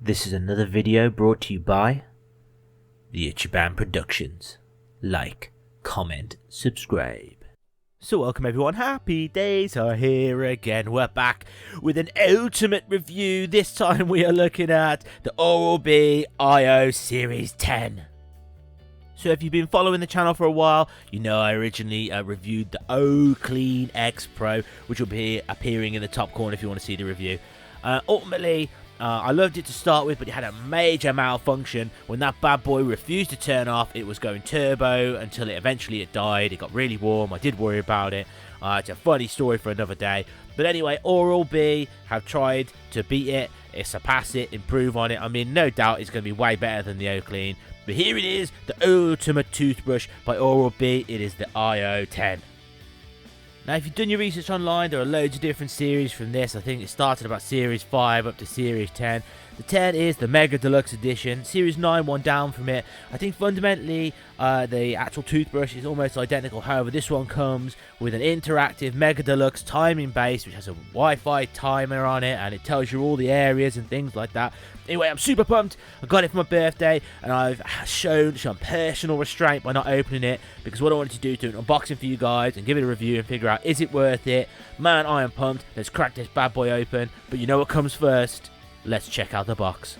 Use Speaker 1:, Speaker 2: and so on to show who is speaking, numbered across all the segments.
Speaker 1: This is another video brought to you by the Ichiban Productions. Like, comment, subscribe. So welcome everyone, happy days are here again. We're back with an ultimate review. This time we are looking at the Oral-B IO Series 10. So if you've been following the channel for a while, you know I originally reviewed the O-Clean X Pro, which will be appearing in the top corner if you want to see the review. Ultimately, I loved it to start with, but it had a major malfunction. When that bad boy refused to turn off, it was going turbo until it died. It got really warm. I did worry about it. It's a funny story for another day. But anyway, Oral-B have tried to beat it, surpass it, improve on it. I mean, no doubt it's going to be way better than the O-Clean. But here it is, the ultimate toothbrush by Oral-B. It is the iO10. Now, if you've done your research online, there are loads of different series from this. I think it started about Series 5 up to Series 10. The 10 is the Mega Deluxe Edition. Series 9, one down from it. I think fundamentally, the actual toothbrush is almost identical. However, this one comes with an interactive Mega Deluxe timing base, which has a Wi-Fi timer on it, and it tells you all the areas and things like that. Anyway, I'm super pumped. I got it for my birthday, and I've shown some personal restraint by not opening it, because what I wanted to do is do an unboxing for you guys and give it a review and figure out, is it worth it? Man, I am pumped. Let's crack this bad boy open. But you know what comes first? Let's check out the box.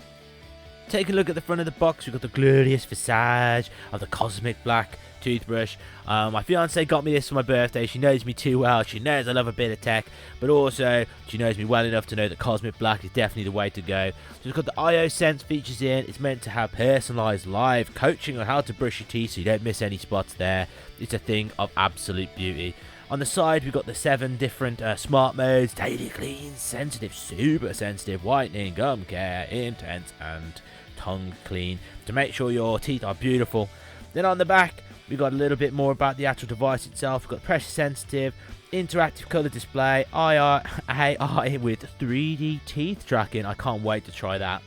Speaker 1: Take a look at the front of the box. We've got the glorious visage of the cosmic black toothbrush. My fiance got me this for my birthday. She knows me too well. She knows I love a bit of tech, but also she knows me well enough to know that cosmic black is definitely the way to go. So it's got the iO Sense features in. It's meant to have personalized live coaching on how to brush your teeth so you don't miss any spots there. It's a thing of absolute beauty. On the side, we've got the 7 different smart modes: daily clean, sensitive, super sensitive, whitening, gum care, intense, and tongue clean, to make sure your teeth are beautiful. Then on the back, we've got a little bit more about the actual device itself. We've got pressure sensitive, interactive color display, AI with 3D teeth tracking. I can't wait to try that.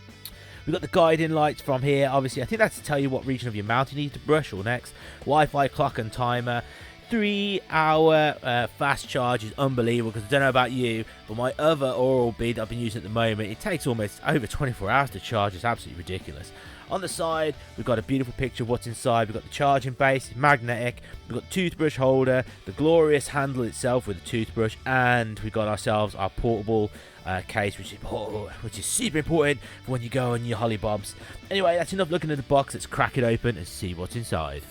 Speaker 1: We've got the guiding lights from here. Obviously, I think that's to tell you what region of your mouth you need to brush or next. Wi-Fi clock and timer. 3-hour fast charge is unbelievable, because I don't know about you, but my other Oral-B that I've been using at the moment, it takes almost over 24 hours to charge. It's absolutely ridiculous. On the side, we've got a beautiful picture of what's inside. We've got the charging base, it's magnetic. We've got the toothbrush holder, the glorious handle itself with the toothbrush, and we've got ourselves our portable case, which is super important for when you go on your hollybobs. Anyway, that's enough looking at the box. Let's crack it open and see what's inside.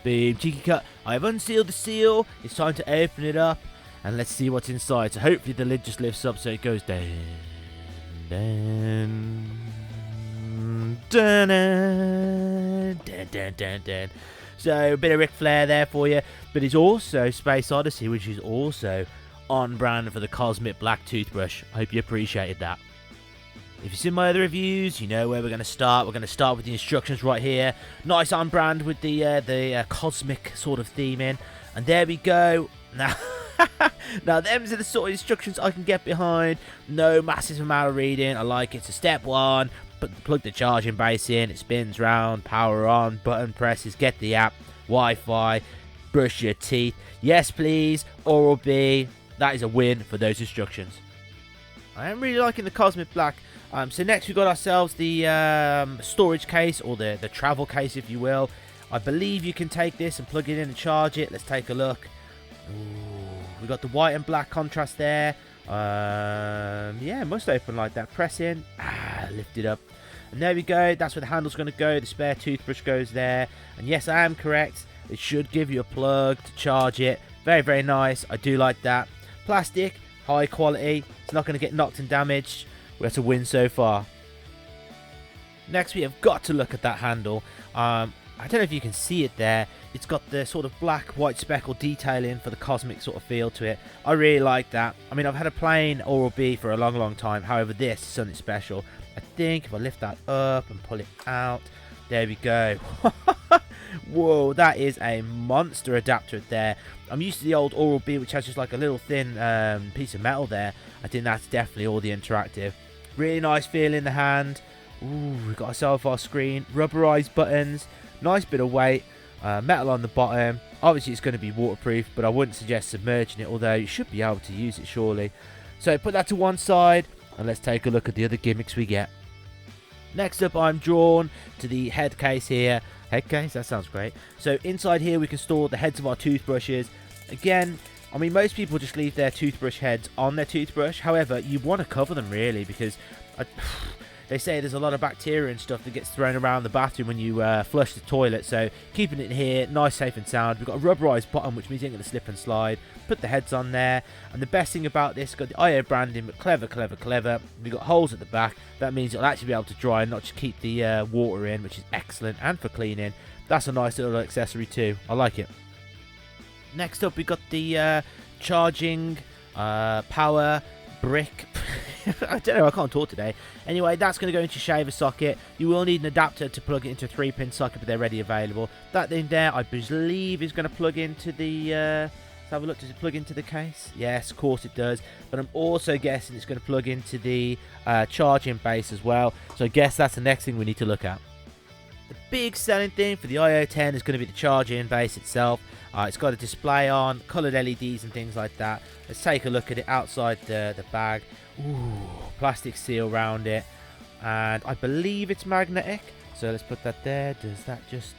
Speaker 1: Boom, cheeky cut. I have unsealed the seal. It's time to open it up, and let's see what's inside. So hopefully the lid just lifts up so it goes down, down, down, down, down, down, down. So a bit of Ric Flair there for you, but it's also Space Odyssey, which is also on brand for the Cosmic Black toothbrush. I hope you appreciated that. If you've seen my other reviews, you know where we're going to start. We're going to start with the instructions right here. Nice on brand with the cosmic sort of theme in. And there we go. Now them's are the sort of instructions I can get behind. No massive amount of reading. I like it. So step 1, plug the charging base in. It spins round, power on, button presses, get the app, Wi-Fi, brush your teeth. Yes, please. Oral-B. That is a win for those instructions. I am really liking the Cosmic Black. So next we've got ourselves the storage case, or the travel case if you will. I believe you can take this and plug it in and charge it. Let's take a look. Ooh, we've got the white and black contrast there. Yeah, it must open like that. Press in, lift it up. And there we go. That's where the handle's going to go. The spare toothbrush goes there. And yes, I am correct. It should give you a plug to charge it. Very, very nice. I do like that. Plastic, high quality. It's not going to get knocked and damaged. That's a win so far. Next, we have got to look at that handle. I don't know if you can see it there. It's got the sort of black, white speckle detailing for the cosmic sort of feel to it. I really like that. I mean, I've had a plain Oral-B for a long, long time. However, this is something special. I think if I lift that up and pull it out, there we go. Whoa, that is a monster adapter there. I'm used to the old Oral-B, which has just like a little thin piece of metal there. I think that's definitely all the interactive. Really nice feel in the hand. Ooh, we've got ourselves our screen. Rubberized buttons. Nice bit of weight. Metal on the bottom. Obviously, it's going to be waterproof, but I wouldn't suggest submerging it, although you should be able to use it, surely. So put that to one side, and let's take a look at the other gimmicks we get. Next up, I'm drawn to the head case here. Head case? That sounds great. So inside here, we can store the heads of our toothbrushes. Again, I mean, most people just leave their toothbrush heads on their toothbrush. However, you want to cover them, really, because they say there's a lot of bacteria and stuff that gets thrown around the bathroom when you flush the toilet. So keeping it in here, nice, safe and sound. We've got a rubberized bottom, which means it ain't going to slip and slide. Put the heads on there. And the best thing about this, got the iO branding, but clever, clever, clever. We've got holes at the back. That means it'll actually be able to dry and not just keep the water in, which is excellent. And for cleaning, that's a nice little accessory too. I like it. Next up, we got the charging power brick. I don't know, I can't talk today. Anyway, that's going to go into your shaver socket. You will need an adapter to plug it into a 3-pin socket, but they're ready available. That thing there, I believe, is going to plug into the... let's have a look. Does it plug into the case? Yes, of course it does. But I'm also guessing it's going to plug into the charging base as well. So I guess that's the next thing we need to look at. The big selling thing for the iO10 is going to be the charging base itself. It's got a display on, coloured LEDs and things like that. Let's take a look at it outside the bag. Ooh, plastic seal around it. And I believe it's magnetic. So let's put that there. Does that just...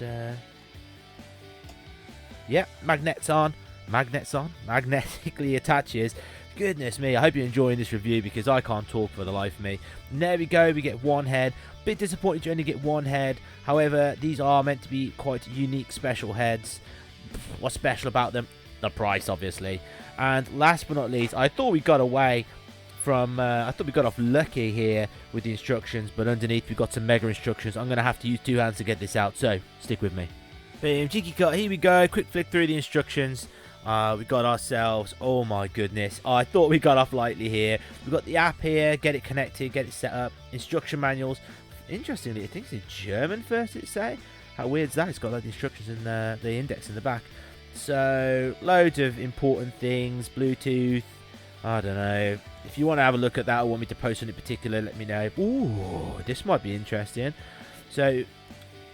Speaker 1: yeah, magnets on. Magnets on. Magnetically attaches. Goodness me, I hope you're enjoying this review because I can't talk for the life of me. And there we go, we get one head. Bit disappointed you only get one head. However, these are meant to be quite unique, special heads. What's special about them? The price, obviously. And last but not least, I thought we got away from... I thought we got off lucky here with the instructions, but underneath we got some mega instructions. I'm going to have to use 2 hands to get this out, so stick with me. Boom, cheeky cut, here we go. Quick flick through the instructions. We got ourselves, oh my goodness, I thought we got off lightly here. We've got the app here, get it connected, get it set up. Instruction manuals. Interestingly, I think it's in German first, it say. How weird is that? It's got like the instructions and the index in the back. So, loads of important things. Bluetooth. I don't know. If you want to have a look at that or want me to post on it in particular, let me know. Ooh, this might be interesting. So,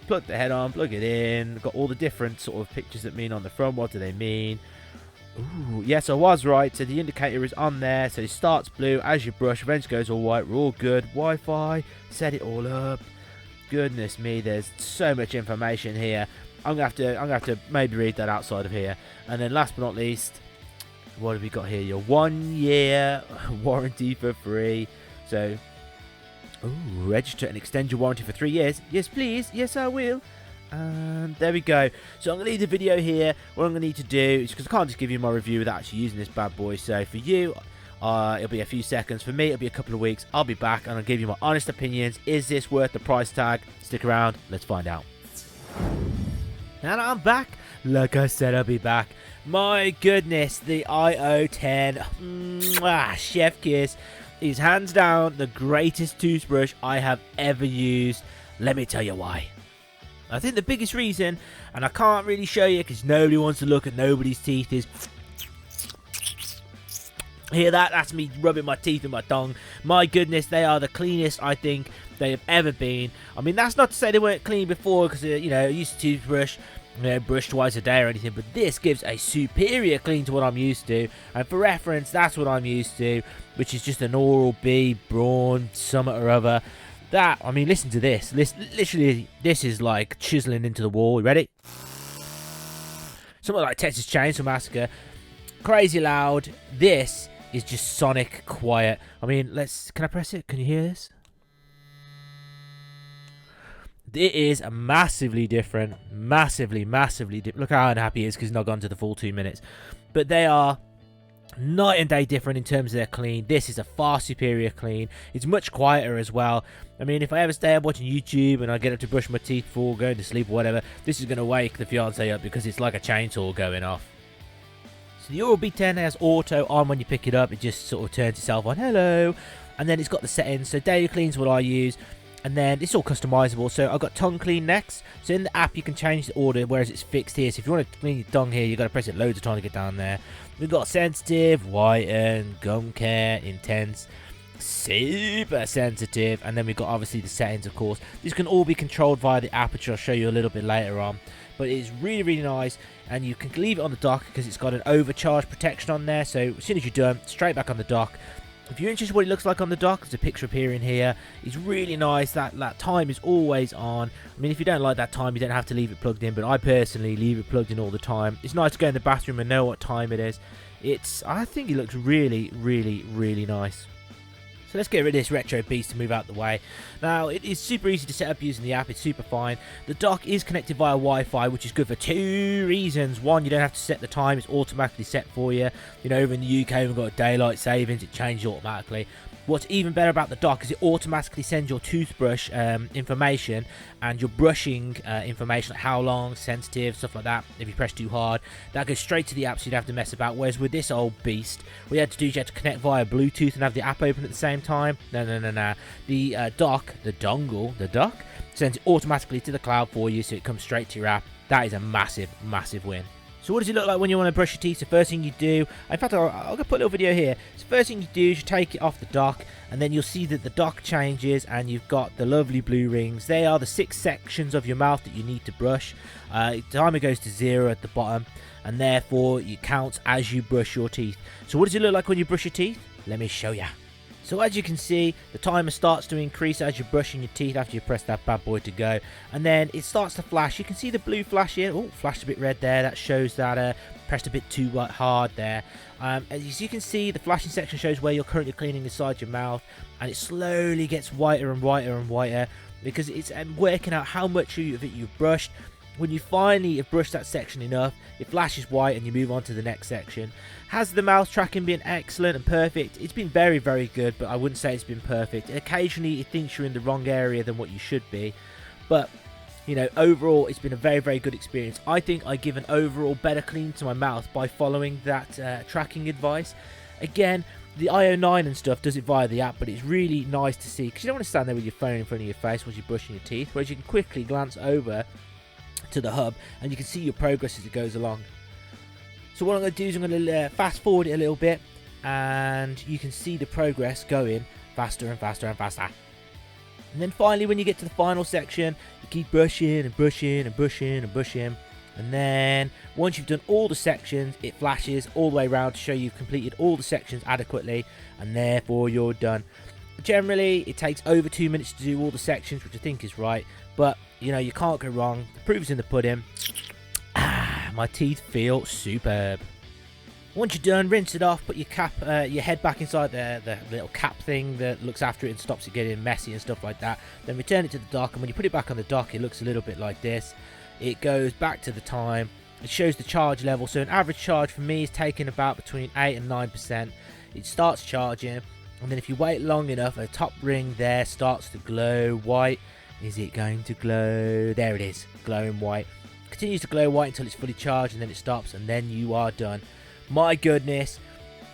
Speaker 1: plug the head on, plug it in. Got all the different sort of pictures that mean on the front. What do they mean? Ooh, yes, I was right. So, the indicator is on there. So, it starts blue as you brush. Eventually goes all white. We're all good. Wi-Fi. Set it all up. Goodness me, there's so much information here. I'm gonna have to maybe read that outside of here. And then last but not least, what have we got here? Your 1-year warranty for free. So, ooh, register and extend your warranty for 3 years. Yes, please. Yes, I will. And there we go. So I'm gonna leave the video here. What I'm gonna need to do is, because I can't just give you my review without actually using this bad boy. So for you, it'll be a few seconds. For me, it'll be a couple of weeks. I'll be back and I'll give you my honest opinions. Is this worth the price tag? Stick around. Let's find out. And I'm back. Like I said, I'll be back. My goodness, the iO10 chef kiss is hands down the greatest toothbrush I have ever used. Let me tell you why. I think the biggest reason, and I can't really show you because nobody wants to look at nobody's teeth, is... Hear that? That's me rubbing my teeth with my tongue. My goodness, they are the cleanest I think they have ever been. I mean, that's not to say they weren't clean before, because, you know, I used to toothbrush, you know, brush twice a day or anything, but this gives a superior clean to what I'm used to. And for reference, that's what I'm used to, which is just an Oral-B, Braun, something or other. That, I mean, listen to this. Literally, this is like chiseling into the wall. You ready? Something like Texas Chainsaw Massacre. Crazy loud. This is just sonic quiet. I mean, can I press it? Can you hear this? It is massively different. Massively different. Look how unhappy he is because he's not gone to the full 2 minutes. But they are night and day different in terms of their clean. This is a far superior clean. It's much quieter as well. I mean, if I ever stay up watching YouTube and I get up to brush my teeth before going to sleep or whatever, this is going to wake the fiance up because it's like a chainsaw going off. So the Oral-B 10 has auto on when you pick it up. It just sort of turns itself on. Hello. And then it's got the settings. So daily clean's what I use. And then it's all customizable. So I've got tongue clean next. So in the app you can change the order, whereas it's fixed here. So if you want to clean your tongue here, you've got to press it loads of times to get down there. We've got sensitive, whiten, gum care, intense, super sensitive. And then we've got obviously the settings, of course. These can all be controlled via the app, which I'll show you a little bit later on. But it's really nice. And you can leave it on the dock because it's got an overcharge protection on there. So as soon as you're done, straight back on the dock. If you're interested in what it looks like on the dock, there's a picture appearing here. It's really nice. That time is always on. I mean, if you don't like that time, you don't have to leave it plugged in, but I personally leave it plugged in all the time. It's nice to go in the bathroom and know what time it is. I think it looks really, really, really nice. So let's get rid of this retro beast to move out the way. Now, it is super easy to set up using the app. It's super fine. The dock is connected via Wi-Fi, which is good for 2 reasons. One, you don't have to set the time. It's automatically set for you. You know, over in the UK, we've got daylight savings. It changes automatically. What's even better about the dock is it automatically sends your toothbrush information and your brushing information, like how long, sensitive, stuff like that. If you press too hard, that goes straight to the app, so you don't have to mess about. Whereas with this old beast, what you had to do is you had to connect via Bluetooth and have the app open at the same time. No. The dock sends it automatically to the cloud for you, so it comes straight to your app. That is a massive, massive win. So what does it look like when you want to brush your teeth? The first thing you do, in fact, I'll put a little video here. So first thing you do is you take it off the dock, and then you'll see that the dock changes, and you've got the lovely blue rings. They are the 6 sections of your mouth that you need to brush. Timer goes to 0 at the bottom, and therefore it counts as you brush your teeth. So what does it look like when you brush your teeth? Let me show you. So as you can see, the timer starts to increase as you're brushing your teeth after you press that bad boy to go. And then it starts to flash. You can see the blue flash here. Oh, flashed a bit red there. That shows that pressed a bit too hard there. As you can see, the flashing section shows where you're currently cleaning inside your mouth. And it slowly gets whiter and whiter and whiter, because it's working out how much of it you've brushed. When you finally have brushed that section enough, it flashes white and you move on to the next section. Has the mouth tracking been excellent and perfect? It's been very, very good, but I wouldn't say it's been perfect. Occasionally it thinks you're in the wrong area than what you should be. But, you know, overall it's been a very, very good experience. I think I give an overall better clean to my mouth by following that tracking advice. Again, the iO10 and stuff does it via the app, but it's really nice to see, because you don't want to stand there with your phone in front of your face while you're brushing your teeth, whereas you can quickly glance over to the hub and you can see your progress as it goes along. So what I'm going to do is I'm going to fast forward it a little bit, and you can see the progress going faster and faster and faster. And then finally, when you get to the final section, you keep brushing and brushing and brushing and brushing, and then once you've done all the sections, it flashes all the way around to show you've completed all the sections adequately, and therefore you're done. Generally, it takes over 2 minutes to do all the sections, which I think is right, but you know, you can't go wrong. The proof's in the pudding. My teeth feel superb. Once you're done, rinse it off, put your head back inside the little cap thing that looks after it and stops it getting messy and stuff like that. Then return it to the dock, and when you put it back on the dock, it looks a little bit like this. It goes back to the time. It shows the charge level. So an average charge for me is taking about between 8 and 9%. It starts charging, and then if you wait long enough, a top ring there starts to glow white. Is it going to glow? There it is, glowing white. Continues to glow white until it's fully charged, and then it stops, and then you are done. My goodness,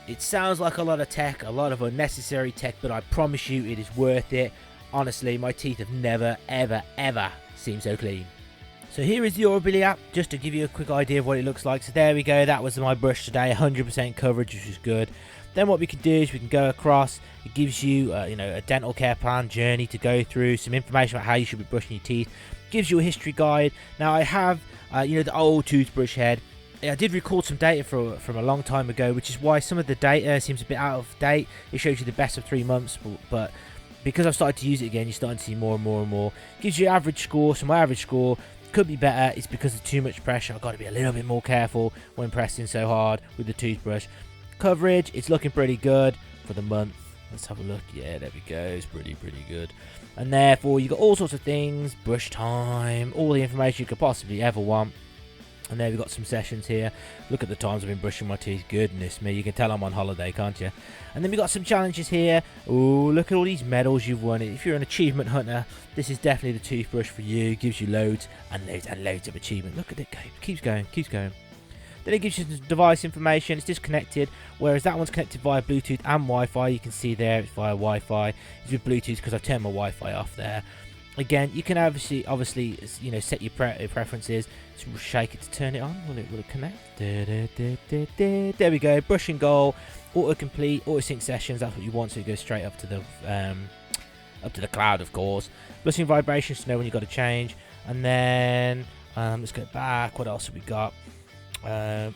Speaker 1: it sounds like a lot of tech, a lot of unnecessary tech, but I promise you it is worth it. Honestly, my teeth have never, ever, ever seemed so clean. So here is the Oral-B app, just to give you a quick idea of what it looks like. So there we go, that was my brush today, 100% coverage, which is good. Then what we can do is we can go across. It gives you, a dental care plan journey to go through, some information about how you should be brushing your teeth. Gives you a history guide. Now I have, the old toothbrush head. I did record some data from a long time ago, which is why some of the data seems a bit out of date. It shows you the best of 3 months, but because I've started to use it again, you're starting to see more and more and more. Gives you average score. So my average score could be better. It's because of too much pressure. I've got to be a little bit more careful when pressing so hard with the toothbrush. Coverage, it's looking pretty good for the month. Let's have a look. Yeah, there we go. It's pretty good. And therefore, you got all sorts of things, brush time, all the information you could possibly ever want. And there we've got some sessions here. Look at the times I've been brushing my teeth. Goodness me, you can tell I'm on holiday, can't you? And then we've got some challenges here. Oh, look at all these medals you've won. If you're an achievement hunter, this is definitely the toothbrush for you. It gives you loads and loads and loads of achievement. Look at it go. Keeps going. Then it gives you some device information. It's disconnected, whereas that one's connected via Bluetooth and Wi-Fi. You can see there it's via Wi-Fi. It's with Bluetooth because I've turned my Wi-Fi off there. Again, you can obviously set your preferences. Just shake it to turn it on. Will it connect? There we go. Brushing goal, autocomplete, auto-sync sessions. That's what you want, so it goes straight up to the cloud, of course. Brushing vibrations to know when you've got to change. And then let's go back. What else have we got?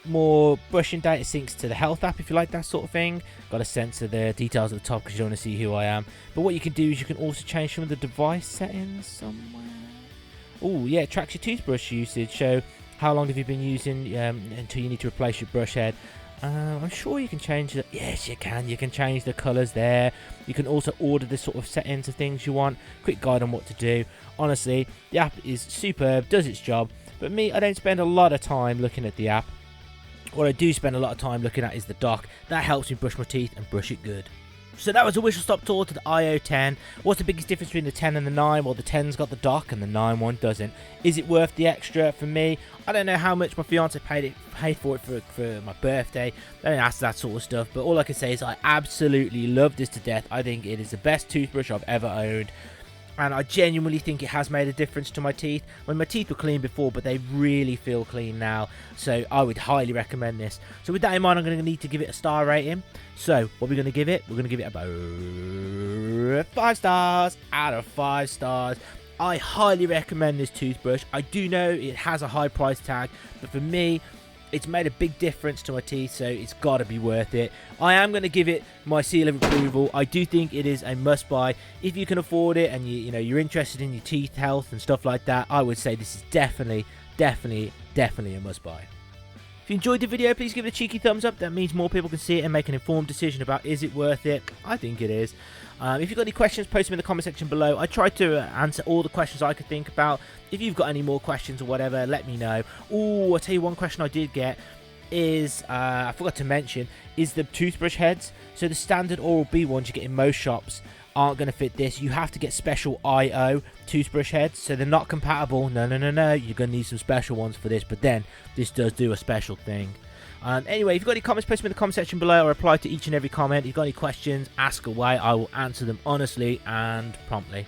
Speaker 1: More brushing data syncs to the health app if you like that sort of thing. Got a sense of the details at the top because you don't want to see who I am. But what you can do is you can also change some of the device settings somewhere. Oh yeah, it tracks your toothbrush usage. So how long have you been using until you need to replace your brush head. I'm sure you can change it. Yes, you can. You can change the colours there. You can also order the sort of settings of things you want. Quick guide on what to do. Honestly, the app is superb, does its job. But me, I don't spend a lot of time looking at the app. What I do spend a lot of time looking at is the dock. That helps me brush my teeth and brush it good. So that was a whistle-stop tour to the iO10. What's the biggest difference between the 10 and the 9? Well, the 10's got the dock and the 9 one doesn't. Is it worth the extra for me? I don't know how much my fiance paid for it for my birthday. I don't ask that sort of stuff. But all I can say is I absolutely love this to death. I think it is the best toothbrush I've ever owned. And I genuinely think it has made a difference to my teeth. When my teeth were clean before, but they really feel clean now. So I would highly recommend this. So with that in mind, I'm going to need to give it a star rating. So what we're going to give it? We're going to give it about 5 stars out of 5 stars. I highly recommend this toothbrush. I do know it has a high price tag, but for me, it's made a big difference to my teeth, so it's got to be worth it. I am going to give it my seal of approval. I do think it is a must-buy. If you can afford it and you're interested in your teeth health and stuff like that, I would say this is definitely a must-buy. If you enjoyed the video, please give it a cheeky thumbs up. That means more people can see it and make an informed decision about is it worth it. I think it is. If you've got any questions, post them in the comment section below. I tried to answer all the questions I could think about. If you've got any more questions or whatever, let me know. Oh, I'll tell you one question I did get is, I forgot to mention, is the toothbrush heads. So the standard Oral-B ones you get in most shops aren't going to fit this. You have to get special iO toothbrush heads, so they're not compatible. No, you're going to need some special ones for this, but then this does do a special thing. Anyway, if you've got any comments, post them in the comment section below. I'll reply to each and every comment. If you've got any questions, ask away. I will answer them honestly and promptly.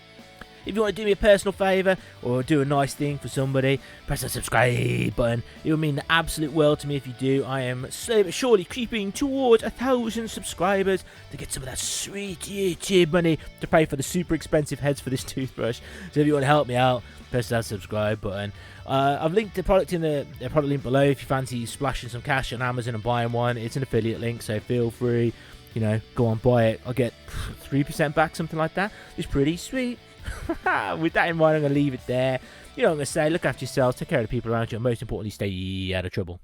Speaker 1: If you want to do me a personal favour or do a nice thing for somebody, press the subscribe button. It will mean the absolute world to me if you do. I am slowly but surely creeping towards 1,000 subscribers to get some of that sweet YouTube money to pay for the super expensive heads for this toothbrush. So if you want to help me out, press that subscribe button. I've linked the product in the product link below if you fancy splashing some cash on Amazon and buying one. It's an affiliate link, so feel free, go on, buy it. I'll get 3% back, something like that. It's pretty sweet. With that in mind, I'm going to leave it there. You know what I'm going to say, look after yourselves, take care of the people around you, and most importantly, stay out of trouble.